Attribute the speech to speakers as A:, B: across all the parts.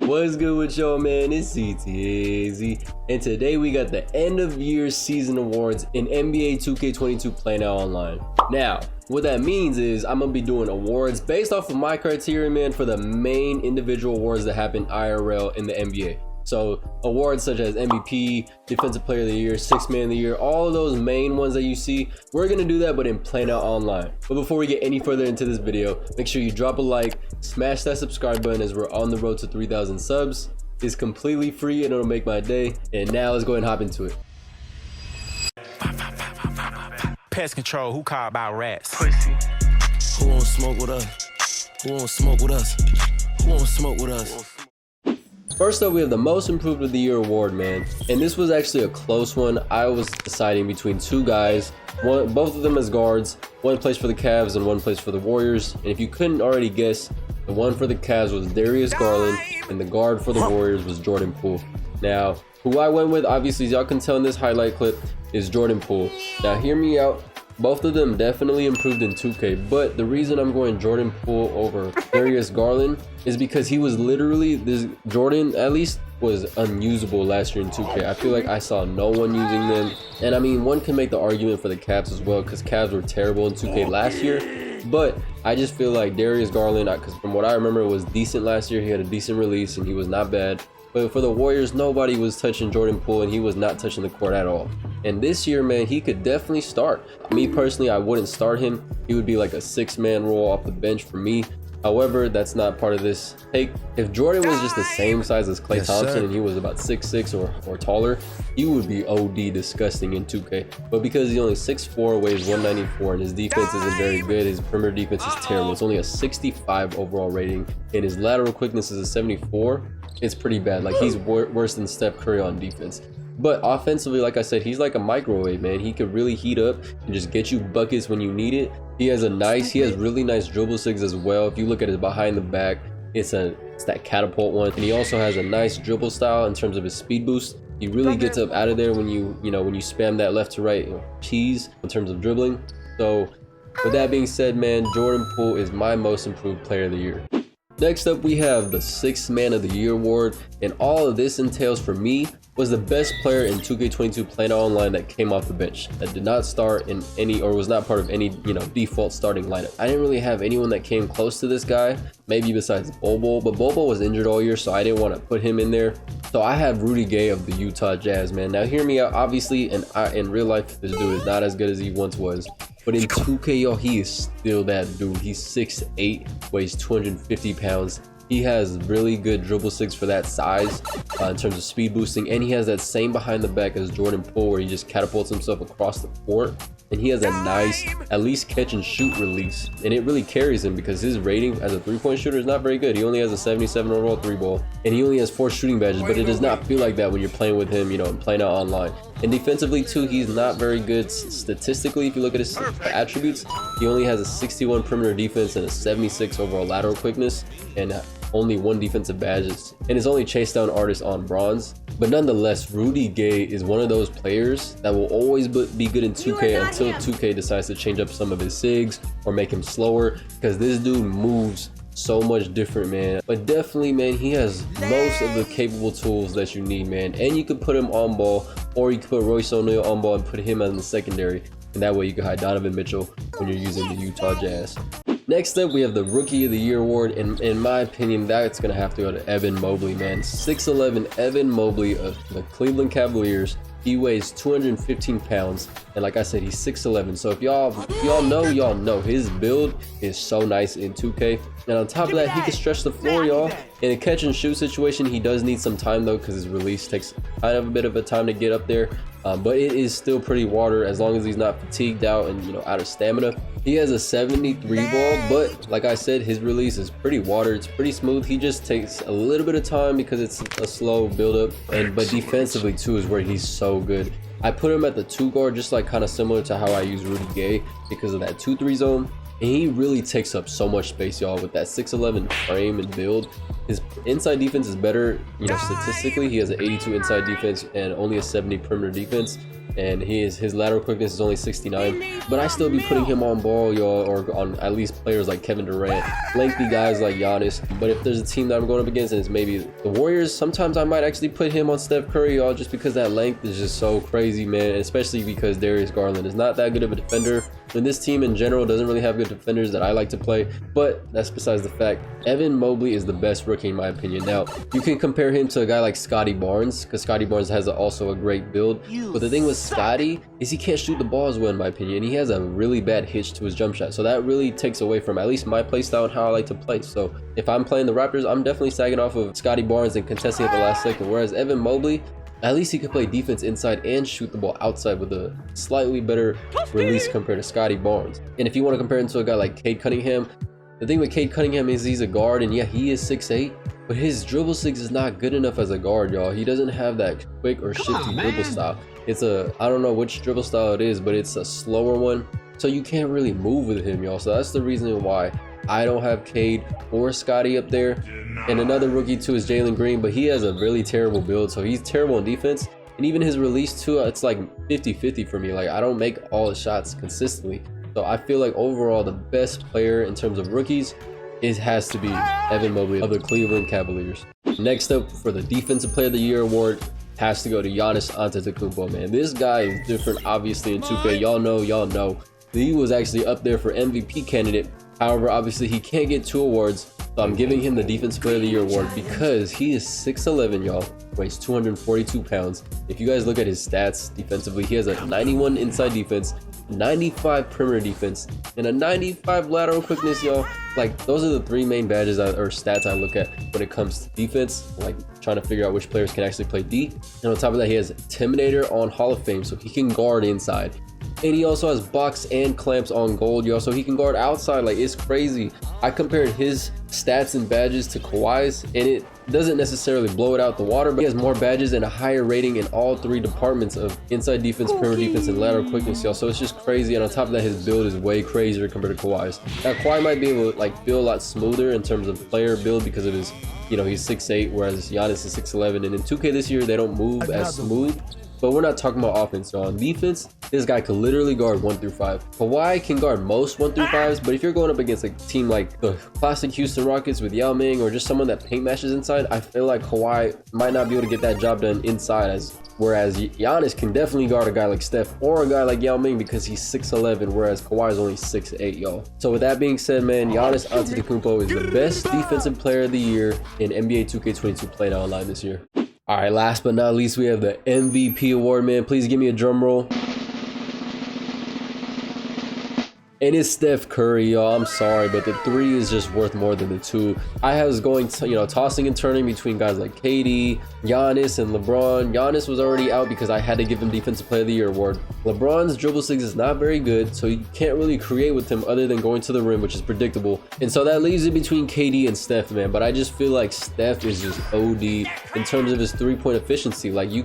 A: What's good with y'all, man? It's CTAZ, and today we got the end of year season awards in NBA 2K22 PlayNow Online. Now, what that means is I'm gonna be doing awards based off of my criteria, man, for the main individual awards that happen IRL in the NBA. So awards such as MVP, Defensive Player of the Year, Sixth Man of the Year, all of those main ones that you see, we're gonna do that, but in PlayNow Online. But before we get any further into this video, make sure you drop a like, smash that subscribe button as we're on the road to 3,000 subs. It's completely free and it'll make my day. And now let's go ahead and hop into it.
B: Pest control, who called about rats?
C: Pussy. Who won't smoke with us? Who won't smoke with us? Who won't smoke with us?
A: First up, we have the Most Improved of the Year award, man. And this was actually a close one. I was deciding between two guys, both of them as guards. One plays for the Cavs and one plays for the Warriors. And if you couldn't already guess, the one for the Cavs was Darius Garland, and the guard for the Warriors was Jordan Poole. Now, who I went with, obviously, as y'all can tell in this highlight clip, is Jordan Poole. Now, hear me out. Both of them definitely improved in 2K, but the reason I'm going Jordan Poole over Darius Garland is because he was literally, Jordan at least was unusable last year in 2K. I feel like I saw no one using them. And I mean, one can make the argument for the Cavs as well, because Cavs were terrible in 2K last year. But I just feel like Darius Garland, because from what I remember, it was decent last year. He had a decent release and he was not bad. But for the Warriors, nobody was touching Jordan Poole, and he was not touching the court at all. And this year, man, he could definitely start. Me personally, I wouldn't start him. He would be like a six-man role off the bench for me. However, that's not part of this take. If Jordan was just the same size as Klay Thompson and he was about 6'6" or taller, he would be OD disgusting in 2K. But because he's only 6'4", weighs 194, and his defense isn't very good, his perimeter defense is terrible. It's only a 65 overall rating, and his lateral quickness is a 74. It's pretty bad. Like, he's worse than Steph Curry on defense. But offensively, like I said, he's like a microwave, man. He could really heat up and just get you buckets when you need it. He has really nice dribble sigs as well. If you look at his behind the back, it's that catapult one. And he also has a nice dribble style in terms of his speed boost. He really gets up out of there when you spam that left to right cheese in terms of dribbling. So with that being said, man, Jordan Poole is my Most Improved Player of the Year. Next up, we have the Sixth Man of the Year award, and all of this entails for me was the best player in 2K22 PlayNow Online that came off the bench, that did not start in any, or was not part of any, default starting lineup. I didn't really have anyone that came close to this guy, maybe besides Bobo, but Bobo was injured all year, so I didn't want to put him in there. So I have Rudy Gay of the Utah Jazz, man. Now hear me out. Obviously, in real life, this dude is not as good as he once was. But in 2K, yo, he is still that dude. He's 6'8", weighs 250 pounds. He has really good dribble sigs for that size in terms of speed boosting. And he has that same behind the back as Jordan Poole, where he just catapults himself across the court. And he has a nice, at least catch and shoot release. And it really carries him because his rating as a three-point shooter is not very good. He only has a 77 overall three ball. And he only has 4 shooting badges, but it does not feel like that when you're playing with him, in PlayNow Online. And defensively too, he's not very good statistically. If you look at his attributes, he only has a 61 perimeter defense and a 76 overall lateral quickness, and only 1 defensive badges, and is only chased down artist on bronze. But nonetheless, Rudy Gay is one of those players that will always be good in 2K until 2K decides to change up some of his sigs or make him slower, because this dude moves so much different, man. But definitely, man, he has most of the capable tools that you need, man. And you could put him on ball, or you could put Royce O'Neal on ball and put him in the secondary, and that way you can hide Donovan Mitchell when you're using the Utah Jazz. Next up, we have the Rookie of the Year award, and in my opinion, that's gonna have to go to Evan Mobley, man. 6'11" Evan Mobley of the Cleveland Cavaliers. He weighs 215 pounds, and like I said, he's 6'11". So if y'all know his build is so nice in 2K. And on top of that, he can stretch the floor, y'all. In a catch and shoot situation, he does need some time though, because his release takes kind of a bit of a time to get up there. But it is still pretty water as long as he's not fatigued out and out of stamina. He has a 73 ball, but like I said, his release is pretty water. It's pretty smooth. He just takes a little bit of time because it's a slow build-up. But defensively too is where he's so good. I put him at the 2 guard, just like kind of similar to how I use Rudy Gay because of that 2-3 zone. And he really takes up so much space, y'all, with that 6'11" frame and build. His inside defense is better, statistically. He has an 82 inside defense and only a 70 perimeter defense. and his lateral quickness is only 69, but I still be putting him on ball, y'all, or on at least players like Kevin Durant, lengthy guys like Giannis. But if there's a team that I'm going up against and it's maybe the Warriors, sometimes I might actually put him on Steph Curry, y'all, just because that length is just so crazy, man, especially because Darius Garland is not that good of a defender, and this team in general doesn't really have good defenders that I like to play. But that's besides the fact. Evan Mobley is the best rookie in my opinion. Now, you can compare him to a guy like Scotty Barnes, because Scotty Barnes has also a great build, but the thing with Scotty is he can't shoot the ball as well in my opinion. He has a really bad hitch to his jump shot, so that really takes away from at least my play style and how I like to play. So if I'm playing the Raptors, I'm definitely sagging off of Scotty Barnes and contesting at the last second, whereas Evan Mobley, at least he could play defense inside and shoot the ball outside with a slightly better release compared to Scotty Barnes. And if you want to compare him to a guy like Cade Cunningham, the thing with Cade Cunningham is he's a guard, and yeah, he is 6'8", but his dribble 6 is not good enough as a guard, y'all. He doesn't have that quick or shifty dribble style. It's a, I don't know which dribble style it is, but it's a slower one, so you can't really move with him, y'all. So that's the reason why I don't have Cade or Scotty up there. And another rookie too is Jalen Green, but he has a really terrible build, so he's terrible in defense, and even his release too, it's like 50-50 for me. Like, I don't make all the shots consistently, so I feel like overall the best player in terms of rookies has to be Evan Mobley of the Cleveland Cavaliers. Next up for the Defensive Player of the Year award has to go to Giannis Antetokounmpo, man. This guy is different, obviously, in 2K. Y'all know he was actually up there for MVP candidate. However, obviously he can't get 2 awards, so I'm giving him the Defensive Player of the Year award because he is 6'11", y'all, weighs 242 pounds. If you guys look at his stats defensively, he has a 91 inside defense, 95 perimeter defense, and a 95 lateral quickness, y'all. Like, those are the 3 main badges or stats I look at when it comes to defense, like trying to figure out which players can actually play D. And on top of that, he has Intimidator on Hall of Fame, so he can guard inside. And he also has box and clamps on gold, y'all, so he can guard outside. Like, it's crazy. I compared his stats and badges to Kawhi's, and it doesn't necessarily blow it out the water, but he has more badges and a higher rating in all 3 departments of inside defense, perimeter defense, and lateral quickness, y'all. So it's just crazy. And on top of that, his build is way crazier compared to Kawhi's. Now, Kawhi might be able to like feel a lot smoother in terms of player build because of his, you know, he's 6'8", whereas Giannis is 6'11", and in 2K this year they don't move as smooth. But we're not talking about offense, y'all. On defense, this guy could literally guard 1 through 5. Kawhi can guard most 1 through 5s, but if you're going up against a team like the classic Houston Rockets with Yao Ming, or just someone that paint matches inside, I feel like Kawhi might not be able to get that job done inside, whereas Giannis can definitely guard a guy like Steph or a guy like Yao Ming because he's 6'11", whereas Kawhi is only 6'8", y'all. So with that being said, man, Giannis Antetokounmpo is the best defensive player of the year in NBA 2K22 PlayNow Online this year. All right, last but not least, we have the MVP award, man. Please give me a drum roll. And it's Steph Curry, y'all. I'm sorry, but the 3 is just worth more than the 2. I was going to, tossing and turning between guys like KD, Giannis, and LeBron. Giannis was already out because I had to give him Defensive Player of the Year award. LeBron's dribble 6 is not very good, so you can't really create with him other than going to the rim, which is predictable. And so that leaves it between KD and Steph, man. But I just feel like Steph is just OD in terms of his 3-point efficiency. Like, you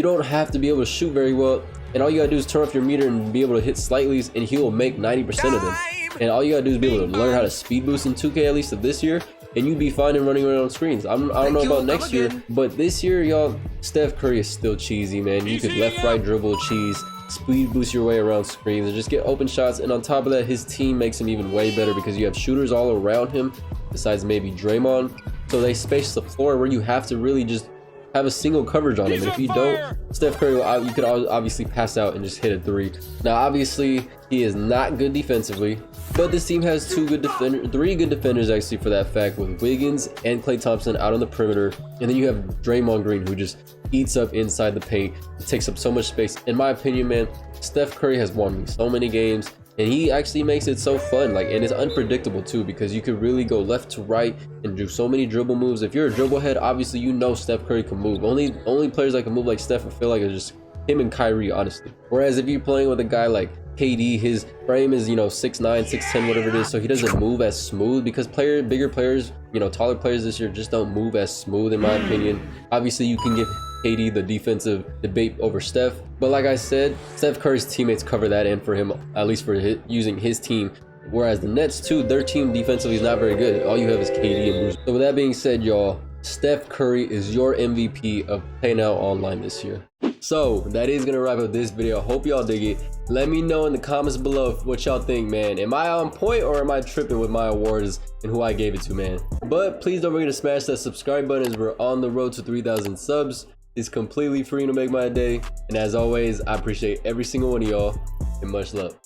A: don't have to be able to shoot very well. And all you gotta do is turn off your meter and be able to hit slightlies, and he will make 90% of them. And all you gotta do is be able to learn how to speed boost in 2K, at least of this year, and you'd be fine in running around on screens. I don't know about next year, but this year, y'all, Steph Curry is still cheesy, man. You could left-right dribble cheese, speed boost your way around screens, and just get open shots. And on top of that, his team makes him even way better because you have shooters all around him, besides maybe Draymond. So they space the floor where you have to really just have a single coverage on him, and if you don't, Steph Curry, you could obviously pass out and just hit a 3. Now, obviously, he is not good defensively, but this team has 3 good defenders actually for that fact, with Wiggins and Klay Thompson out on the perimeter, and then you have Draymond Green, who just eats up inside the paint. It takes up so much space. In my opinion, man, Steph Curry has won me so many games, and he actually makes it so fun, like, and it's unpredictable too, because you could really go left to right and do so many dribble moves. If you're a dribble head, obviously you know Steph Curry can move. Only players that can move like Steph, I feel like, are just him and Kyrie, honestly. Whereas if you're playing with a guy like KD, his frame is 6'9", 6'10", whatever it is, so he doesn't move as smooth, because bigger players, taller players this year just don't move as smooth, in my opinion. Obviously, you can give KD the defensive debate over Steph, but like I said, Steph Curry's teammates cover that end for him, at least for using his team. Whereas the Nets too, their team defensively is not very good. All you have is KD and Bruce. So with that being said, y'all, Steph Curry is your MVP of PlayNow Online this year. So that is gonna wrap up this video. Hope y'all dig it. Let me know in the comments below what y'all think, man. Am I on point or am I tripping with my awards and who I gave it to, man? But please don't forget to smash that subscribe button as we're on the road to 3,000 subs. It's completely free to make my day. And as always, I appreciate every single one of y'all and much love.